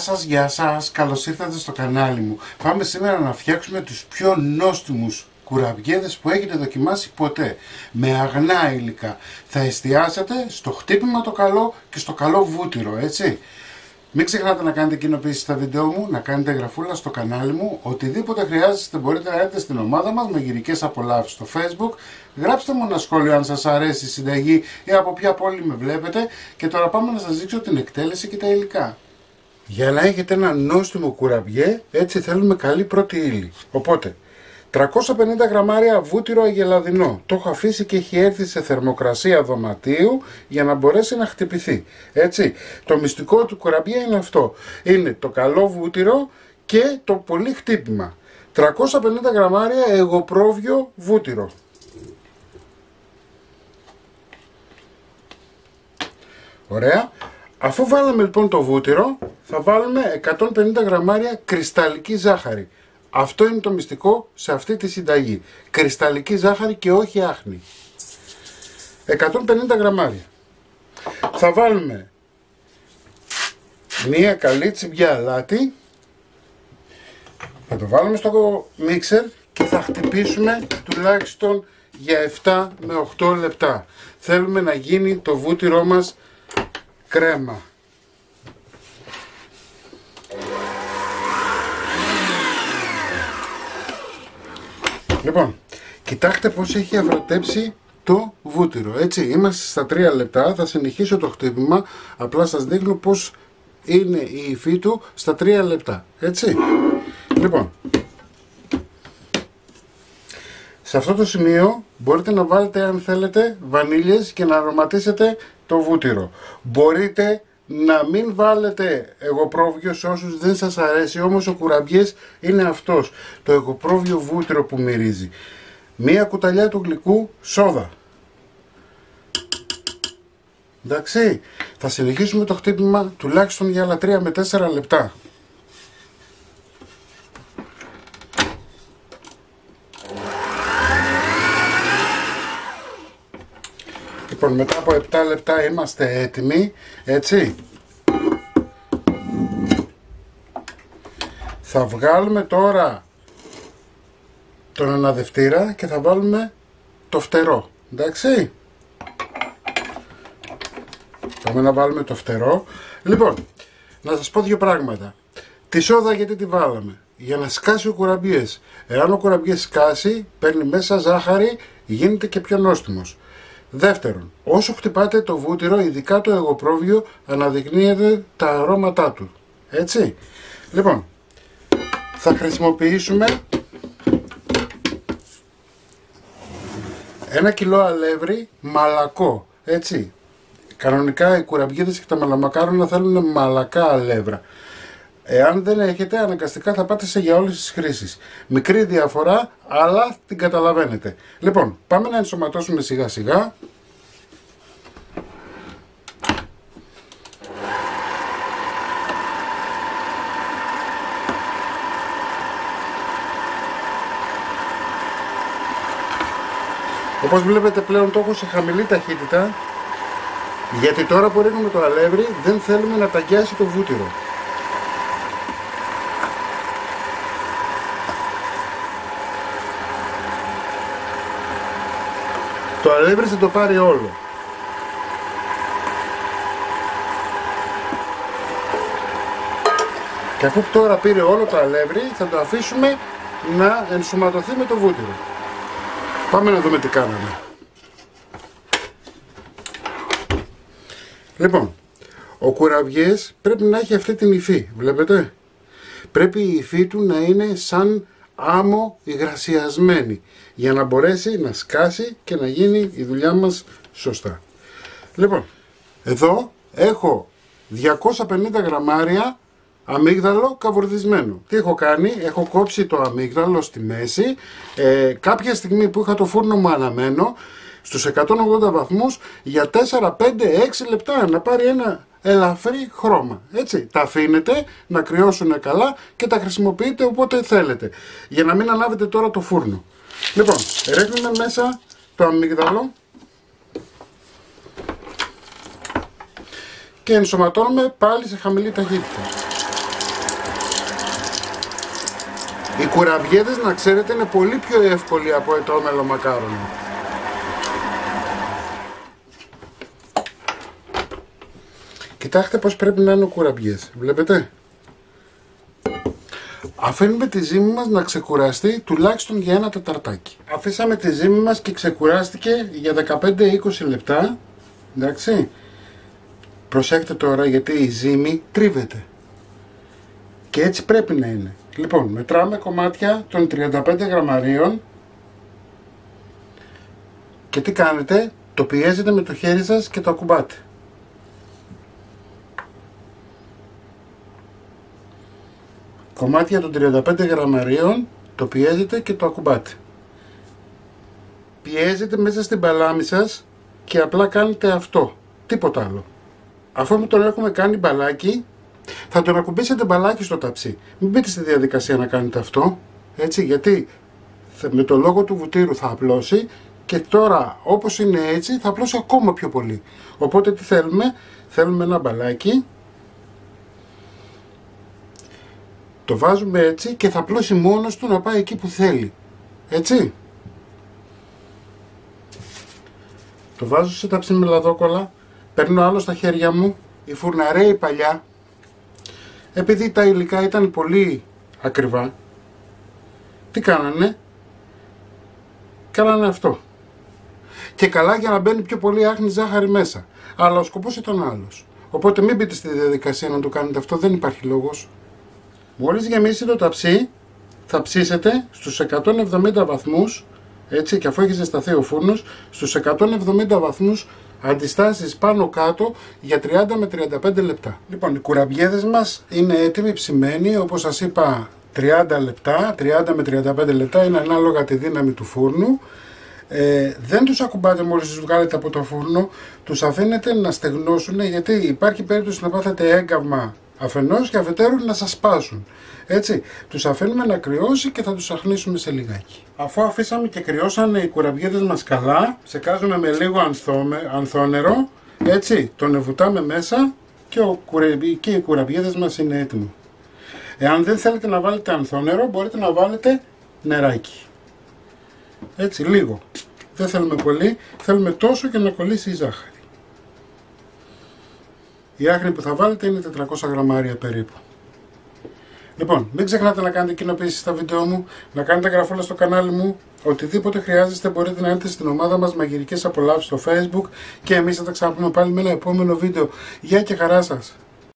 γεια σας, καλώς ήρθατε στο κανάλι μου. Πάμε σήμερα να φτιάξουμε τους πιο νόστιμους κουραμπιέδες που έχετε δοκιμάσει ποτέ. Με αγνά υλικά. Θα εστιάσετε στο χτύπημα το καλό και στο καλό βούτυρο, έτσι. Μην ξεχνάτε να κάνετε κοινοποίηση στα βίντεο μου, να κάνετε εγγραφούλα στο κανάλι μου. Οτιδήποτε χρειάζεστε μπορείτε να έρθετε στην ομάδα μας με γυρικές απολαύσεις στο Facebook. Γράψτε μου ένα σχόλιο αν σας αρέσει η συνταγή ή από ποια πόλη με βλέπετε. Και τώρα πάμε να σας δείξω την εκτέλεση και τα υλικά. Για να έχετε ένα νόστιμο κουραμπιέ, έτσι θέλουμε καλή πρώτη ύλη. Οπότε, 350 γραμμάρια βούτυρο αγελαδινό. Το έχω αφήσει και έχει έρθει σε θερμοκρασία δωματίου για να μπορέσει να χτυπηθεί. Έτσι, το μυστικό του κουραμπιέ είναι αυτό. Είναι το καλό βούτυρο και το πολύ χτύπημα. 350 γραμμάρια εγωπρόβιο βούτυρο. Ωραία. Αφού βάλαμε λοιπόν το βούτυρο, θα βάλουμε 150 γραμμάρια κρυσταλλική ζάχαρη. Αυτό είναι το μυστικό σε αυτή τη συνταγή. Κρυσταλλική ζάχαρη και όχι άχνη. 150 γραμμάρια. Θα βάλουμε μία καλή τσιμπιά αλάτι. Θα το βάλουμε στο μίξερ και θα χτυπήσουμε τουλάχιστον για 7 με 8 λεπτά. Θέλουμε να γίνει το βούτυρό μας κρέμα. Λοιπόν, κοιτάξτε πως έχει αφρατέψει το βούτυρο, έτσι, είμαστε στα 3 λεπτά, θα συνεχίσω το χτύπημα, απλά σας δείχνω πως είναι η υφή του στα 3 λεπτά, έτσι. Λοιπόν, σε αυτό το σημείο μπορείτε να βάλετε αν θέλετε βανίλιες και να αρωματίσετε το βούτυρο. Μπορείτε να μην βάλετε εγωπρόβιο σε όσους δεν σας αρέσει, όμως ο κουραμπιές είναι αυτός, το εγωπρόβιο βούτυρο που μυρίζει. Μία κουταλιά του γλυκού σόδα. Εντάξει, θα συνεχίσουμε το χτύπημα τουλάχιστον για άλλα 3 με 4 λεπτά. Λοιπόν, μετά από 7 λεπτά είμαστε έτοιμοι, έτσι. Θα βγάλουμε τώρα τον αναδευτήρα και θα βάλουμε το φτερό, εντάξει. Πάμε να βάλουμε το φτερό. Λοιπόν, να σας πω δύο πράγματα. Τη σόδα γιατί τη βάλαμε? Για να σκάσει ο κουραμπιές. Εάν ο κουραμπιές σκάσει, παίρνει μέσα ζάχαρη, γίνεται και πιο νόστιμος. Δεύτερον, όσο χτυπάτε το βούτυρο, ειδικά το εγωπρόβιο, αναδεικνύεται τα αρώματά του. Έτσι. Λοιπόν, θα χρησιμοποιήσουμε 1 κιλό αλεύρι μαλακό. Έτσι. Κανονικά οι κουραμπιέδες και τα μαλαμακάρονα θέλουν μαλακά αλεύρα. Εάν δεν έχετε, αναγκαστικά θα πάτε σε για όλες τις χρήσεις. Μικρή διαφορά, αλλά την καταλαβαίνετε. Λοιπόν, πάμε να ενσωματώσουμε σιγά σιγά. Όπως βλέπετε πλέον το έχω σε χαμηλή ταχύτητα, γιατί τώρα που ρίχνουμε το αλεύρι δεν θέλουμε να ταγκιάσει το βούτυρο. Το αλεύρι θα το πάρει όλο. Και αφού τώρα πήρε όλο το αλεύρι, θα το αφήσουμε να ενσωματωθεί με το βούτυρο. Πάμε να δούμε τι κάναμε. Λοιπόν, ο κουραμπιές πρέπει να έχει αυτή την υφή, βλέπετε. Πρέπει η υφή του να είναι σαν άμμο υγρασιασμένη, για να μπορέσει να σκάσει και να γίνει η δουλειά μας σωστά. Λοιπόν, εδώ έχω 250 γραμμάρια αμύγδαλο καβουρδισμένο. Τι έχω κάνει? Έχω κόψει το αμύγδαλο στη μέση. Κάποια στιγμή που είχα το φούρνο μου αναμένο στους 180 βαθμούς για 4, 5, 6 λεπτά να πάρει ένα ελαφρύ χρώμα. Έτσι, τα αφήνετε να κρυώσουν καλά και τα χρησιμοποιείτε όποτε θέλετε, για να μην ανάβετε τώρα το φούρνο. Λοιπόν, ρίχνουμε μέσα το αμύγδαλο και ενσωματώνουμε πάλι σε χαμηλή ταχύτητα. Οι κουραμπιέδες, να ξέρετε, είναι πολύ πιο εύκολοι από ετόμελο μακάρονο. Κοιτάξτε πως πρέπει να είναι ο κουραμπιές. Βλέπετε. Αφήνουμε τη ζύμη μας να ξεκουραστεί τουλάχιστον για 1 τεταρτάκι. Αφήσαμε τη ζύμη μας και ξεκουράστηκε για 15-20 λεπτά. Εντάξει. Προσέχτε τώρα, γιατί η ζύμη τρίβεται. Και έτσι πρέπει να είναι. Λοιπόν, μετράμε κομμάτια των 35 γραμμαρίων. Και τι κάνετε? Το πιέζετε με το χέρι σας και το ακουμπάτε. Κομμάτια των 35 γραμμαρίων το πιέζετε και το ακουμπάτε. Πιέζετε μέσα στην παλάμη σας και απλά κάνετε αυτό. Τίποτα άλλο. Αφού τον έχουμε κάνει μπαλάκι, θα τον ακουμπήσετε μπαλάκι στο ταψί. Μην μπείτε στη διαδικασία να κάνετε αυτό. Έτσι, γιατί με το λόγο του βουτύρου θα απλώσει και τώρα όπως είναι έτσι θα απλώσει ακόμα πιο πολύ. Οπότε τι θέλουμε? Θέλουμε ένα μπαλάκι. Το βάζουμε έτσι και θα απλώσει μόνος του να πάει εκεί που θέλει. Έτσι. Το βάζω σε ταψί με λαδόκολλα. Παίρνω άλλο στα χέρια μου. Η φουρναρέοι παλιά, επειδή τα υλικά ήταν πολύ ακριβά, τι κάνανε? Κάνανε αυτό. Και καλά για να μπαίνει πιο πολύ άχνη ζάχαρη μέσα. Αλλά ο σκοπός ήταν άλλος. Οπότε μην μπείτε στη διαδικασία να το κάνετε αυτό, δεν υπάρχει λόγος. Μόλις γεμίσει το ταψί, θα ψήσετε στους 170 βαθμούς, έτσι, και αφού έχει ζεσταθεί ο φούρνος, στους 170 βαθμούς αντιστάσεις πάνω κάτω για 30 με 35 λεπτά. Λοιπόν, οι κουραμπιέδες μας είναι έτοιμοι ψημένοι, όπως σας είπα, 30 λεπτά, 30 με 35 λεπτά, είναι ανάλογα τη δύναμη του φούρνου. Δεν τους ακουμπάτε μόλις τους βγάλετε από το φούρνο, τους αφήνετε να στεγνώσουν, γιατί υπάρχει περίπτωση να πάθετε έγκαυμα αφενός και αφετέρου να σας σπάσουν. Έτσι, τους αφήνουμε να κρυώσει και θα τους αχνίσουμε σε λιγάκι. Αφού αφήσαμε και κρυώσανε οι κουραμπιέδες μας καλά, ψεκάζουμε με λίγο ανθόνερο, έτσι, τον ευουτάμε μέσα και οι κουραμπιέδες μας είναι έτοιμοι. Εάν δεν θέλετε να βάλετε ανθόνερο, μπορείτε να βάλετε νεράκι. Έτσι, λίγο. Δεν θέλουμε πολύ, θέλουμε τόσο για να κολλήσει η ζάχαρη. Η άχνη που θα βάλετε είναι 400 γραμμάρια περίπου. Λοιπόν, μην ξεχνάτε να κάνετε κοινοποίησεις στα βίντεο μου, να κάνετε εγγραφούλα στο κανάλι μου. Οτιδήποτε χρειάζεστε μπορείτε να έρθετε στην ομάδα μας Μαγειρικές Απολαύσεις στο Facebook και εμείς θα τα ξαναπούμε πάλι με ένα επόμενο βίντεο. Γεια και χαρά σας!